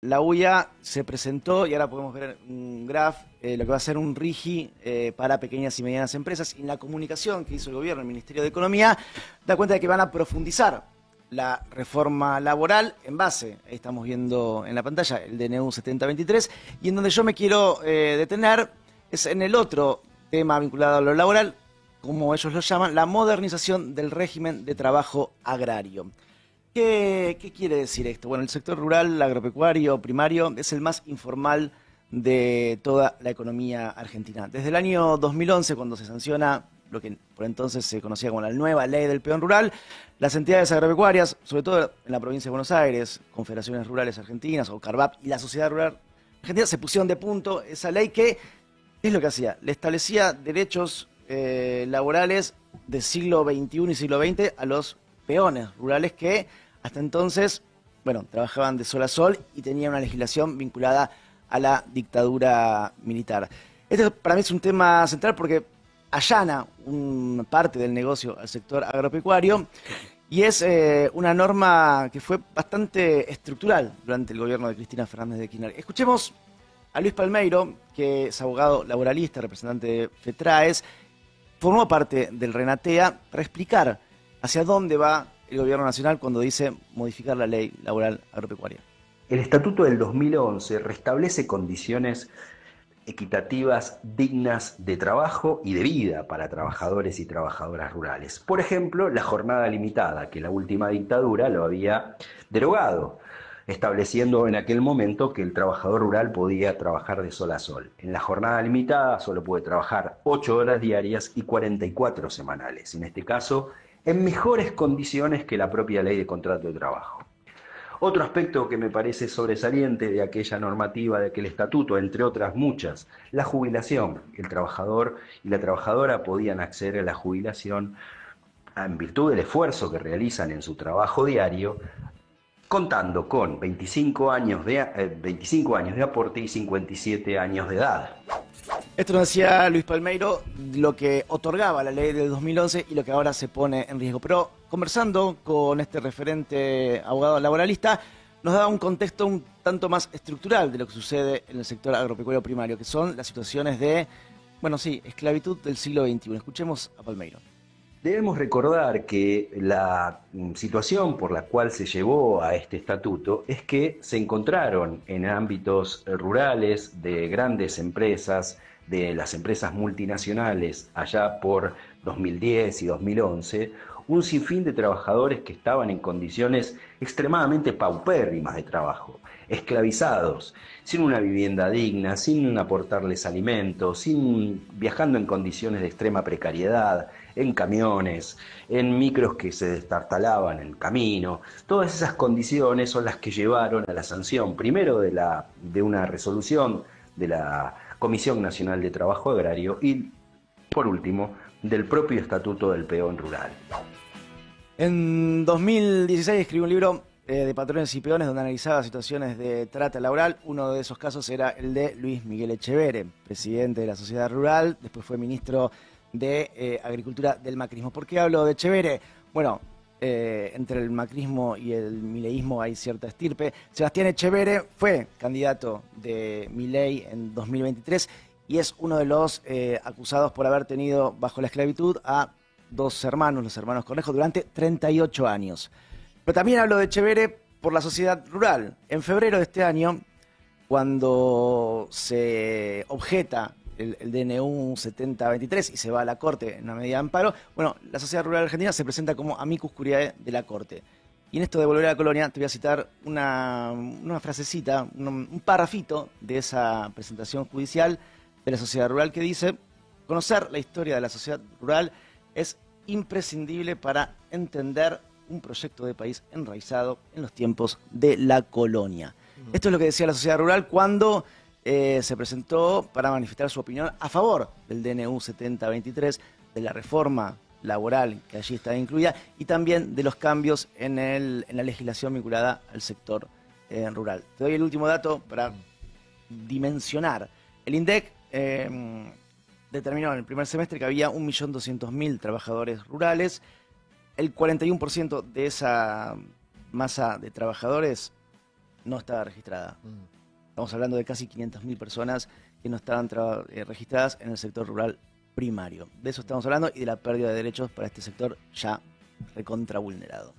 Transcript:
la UIA se presentó, y ahora podemos ver un graph, lo que va a ser un RIGI para pequeñas y medianas empresas. Y en la comunicación que hizo el gobierno, el Ministerio de Economía, da cuenta de que van a profundizar la reforma laboral en base, ahí estamos viendo en la pantalla, el DNU 7023, y en donde yo me quiero detener es en el otro tema vinculado a lo laboral, como ellos lo llaman, la modernización del régimen de trabajo agrario. ¿Qué quiere decir esto? Bueno, el sector rural, agropecuario, primario, es el más informal de toda la economía argentina. Desde el año 2011, cuando se sanciona lo que por entonces se conocía como la nueva ley del peón rural, las entidades agropecuarias, sobre todo en la provincia de Buenos Aires, Confederaciones Rurales Argentinas o CARVAP y la Sociedad Rural Argentina, se pusieron de punto esa ley que, ¿qué es lo que hacía? Le establecía derechos laborales del siglo XXI y siglo XX a los peones rurales que hasta entonces, bueno, trabajaban de sol a sol y tenían una legislación vinculada a la dictadura militar. Este para mí es un tema central porque allana una parte del negocio al sector agropecuario y es una norma que fue bastante estructural durante el gobierno de Cristina Fernández de Kirchner. Escuchemos a Luis Palmeiro, que es abogado laboralista, representante de FETRAES, formó parte del Renatea para explicar hacia dónde va el gobierno nacional cuando dice modificar la ley laboral agropecuaria. El Estatuto del 2011 restablece condiciones equitativas, dignas de trabajo y de vida para trabajadores y trabajadoras rurales. Por ejemplo, la jornada limitada, que la última dictadura lo había derogado, estableciendo en aquel momento que el trabajador rural podía trabajar de sol a sol. En la jornada limitada solo puede trabajar 8 horas diarias y 44 semanales, en este caso en mejores condiciones que la propia ley de contrato de trabajo. Otro aspecto que me parece sobresaliente de aquella normativa, de aquel estatuto, entre otras muchas, la jubilación. El trabajador y la trabajadora podían acceder a la jubilación en virtud del esfuerzo que realizan en su trabajo diario, contando con 25 años de aporte y 57 años de edad. Esto nos decía Luis Palmeiro, lo que otorgaba la ley del 2011 y lo que ahora se pone en riesgo. Pero conversando con este referente abogado laboralista, nos da un contexto un tanto más estructural de lo que sucede en el sector agropecuario primario, que son las situaciones de, bueno, sí, esclavitud del siglo XXI. Escuchemos a Palmeiro. Debemos recordar que la situación por la cual se llevó a este estatuto es que se encontraron en ámbitos rurales de grandes empresas, de las empresas multinacionales allá por 2010 y 2011, un sinfín de trabajadores que estaban en condiciones extremadamente paupérrimas de trabajo, esclavizados, sin una vivienda digna, sin aportarles alimentos, viajando en condiciones de extrema precariedad, en camiones, en micros que se destartalaban en el camino. Todas esas condiciones son las que llevaron a la sanción, primero de una resolución de la Comisión Nacional de Trabajo Agrario y, por último, del propio Estatuto del Peón Rural. En 2016 escribió un libro de patrones y peones donde analizaba situaciones de trata laboral. Uno de esos casos era el de Luis Miguel Echeverre, presidente de la Sociedad Rural, después fue ministro de Agricultura del macrismo. ¿Por qué hablo de Echeverre? Bueno, entre el macrismo y el mileísmo hay cierta estirpe. Sebastián Echeverre fue candidato de Milei en 2023 y es uno de los acusados por haber tenido bajo la esclavitud a dos hermanos, los hermanos Cornejo, durante 38 años. Pero también hablo de Echeverre por la sociedad rural. En febrero de este año, cuando se objeta el DNU 7023 y se va a la Corte en una medida de amparo, bueno, la Sociedad Rural Argentina se presenta como amicus curiae de la Corte. Y en esto de volver a la colonia, te voy a citar una frasecita, un parrafito de esa presentación judicial de la Sociedad Rural que dice: conocer la historia de la sociedad rural es imprescindible para entender un proyecto de país enraizado en los tiempos de la colonia. Esto es lo que decía la sociedad rural cuando se presentó para manifestar su opinión a favor del DNU 7023, de la reforma laboral que allí está incluida y también de los cambios en la legislación vinculada al sector rural. Te doy el último dato para dimensionar. El INDEC determinó en el primer semestre que había 1.200.000 trabajadores rurales. El 41% de esa masa de trabajadores no estaba registrada. Estamos hablando de casi 500.000 personas que no estaban registradas en el sector rural primario. De eso estamos hablando y de la pérdida de derechos para este sector ya recontra vulnerado.